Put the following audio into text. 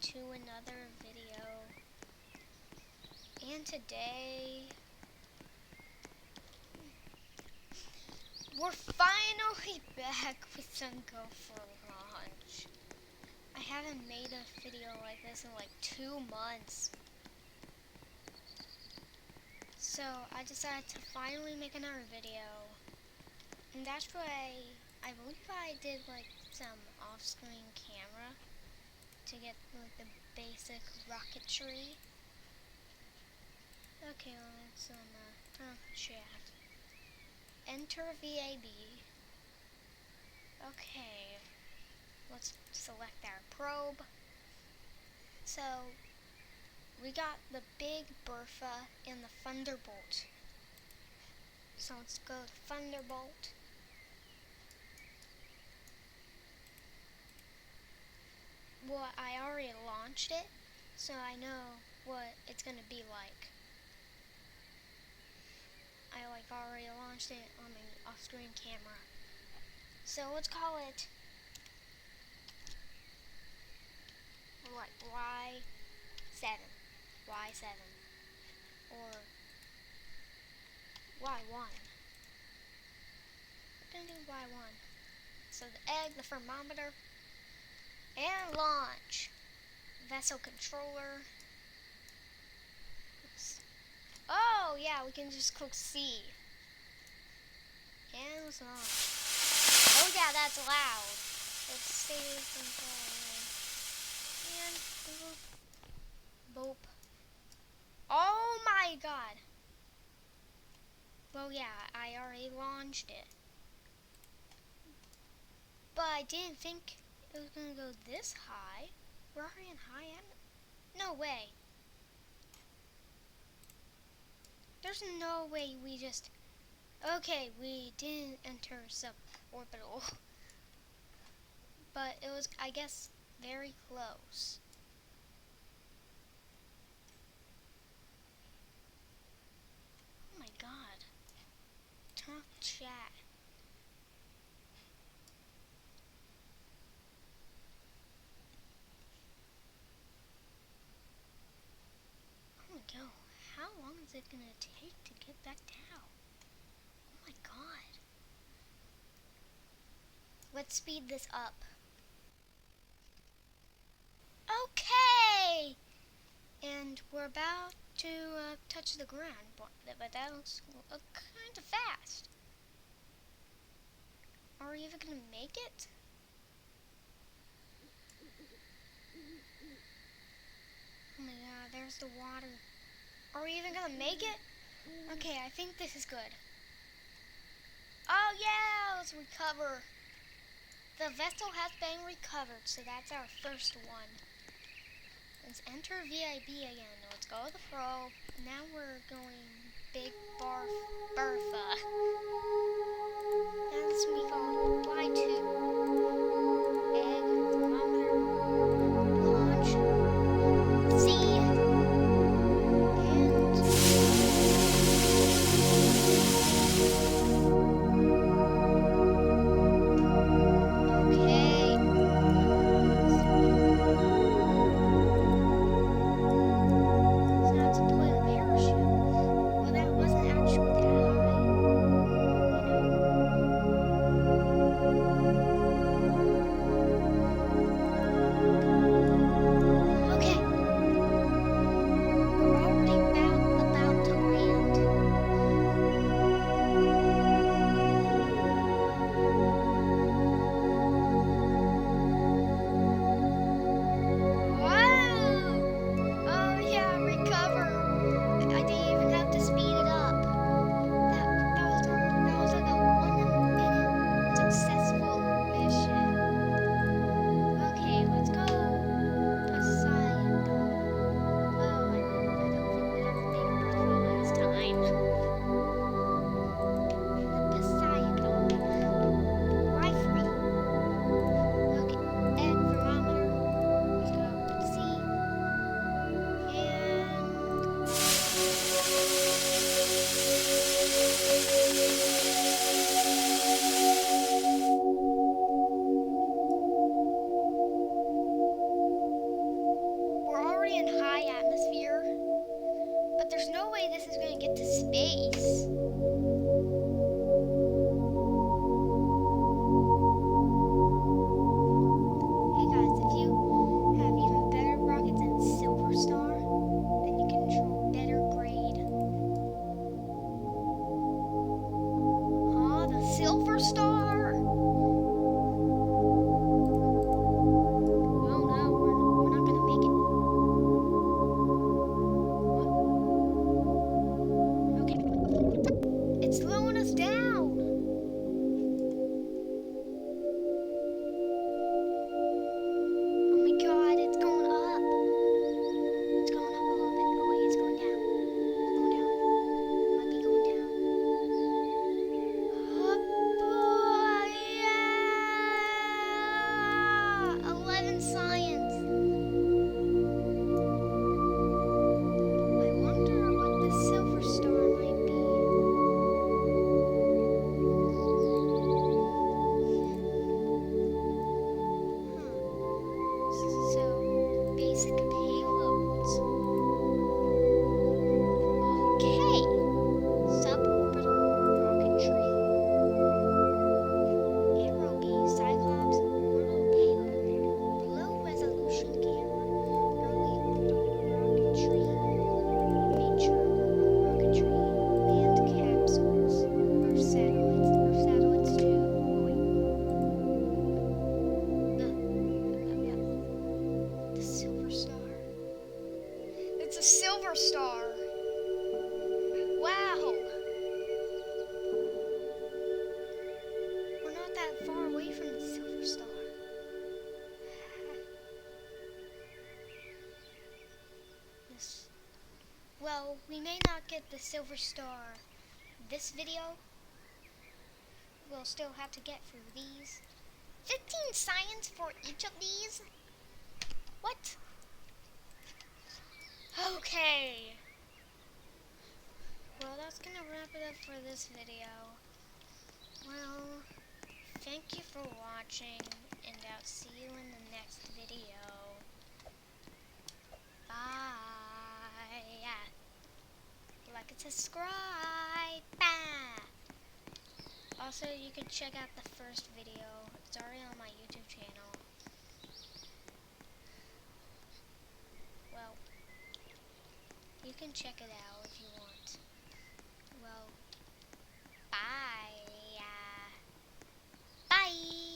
to another video, and today we're finally back with some Go for Launch. I haven't made a video like this in like 2 months, so I decided to finally make another video, and that's why I believe I did like some off-screen camera to get like the basic rocketry. Okay, let's turn off the chat. Enter VAB. Okay, let's select our probe. So we got the big Bertha and the Thunderbolt. So let's go to Thunderbolt. Well, I already launched it, so I know what it's gonna be like. I already launched it on my off-screen camera. So let's call it like Y7, or Y1. We're gonna do Y1. So the egg, the thermometer, and launch. Vessel controller. Oh yeah, we can just click C. And let's launch. Oh yeah, that's loud. Let's save control. And boop. Oh my god. Well yeah, I already launched it. But I didn't think it was gonna go this high. We're already in high end? No way. There's no way we just... Okay, we didn't enter suborbital. But it was, I guess, very close. Oh my god. Turn off the chat. Oh my god. How long is it gonna take to get back down? Oh my god. Let's speed this up. Okay! And we're about to touch the ground, but that looks kind of fast. Are we even gonna make it? Oh my god, there's the water. Are we even gonna make it? Okay, I think this is good. Oh yeah, let's recover. The vessel has been recovered, so that's our first one. Let's enter VIB again. Let's go to the probe. Now we're going Big Bertha. Now this will be called Y2. Egg, thermometer, launch, C, very in high atmosphere, but there's no way this is going to get to space. Hey guys, if you have even better rockets than Silver Star, then you can control better grade. Huh? The Silver Star? Oh no, we're not gonna make it. What? Okay. It's slowing us down. Oh my god, it's going up. It's going up a little bit. Oh wait, it's going down. It's going down. It might be going down. Up, yeah! 11 science. I wonder what the Silver Star might be. So, basic payloads. Okay. Suborbital rocketry. Aerobee, Cyclops, orbital payload. Low resolution camera. Early orbital rocketry. Nature rocketry. Manned capsules. Earth satellites. Earth satellites too. Oh wait. The Silver Star. It's a Silver Star. Wow. We're not that far away from the Silver Star. Yes. Well, we may not get the Silver Star this video. We'll still have to get through these. 15 science for each of these? What? Okay. Well, that's gonna wrap it up for this video. Well, thank you for watching, and I'll see you in the next video. Bye. Like and subscribe. Bye. Also, you can check out the first video. It's already on my YouTube channel. Well, you can check it out if you want. Well, bye. Bye.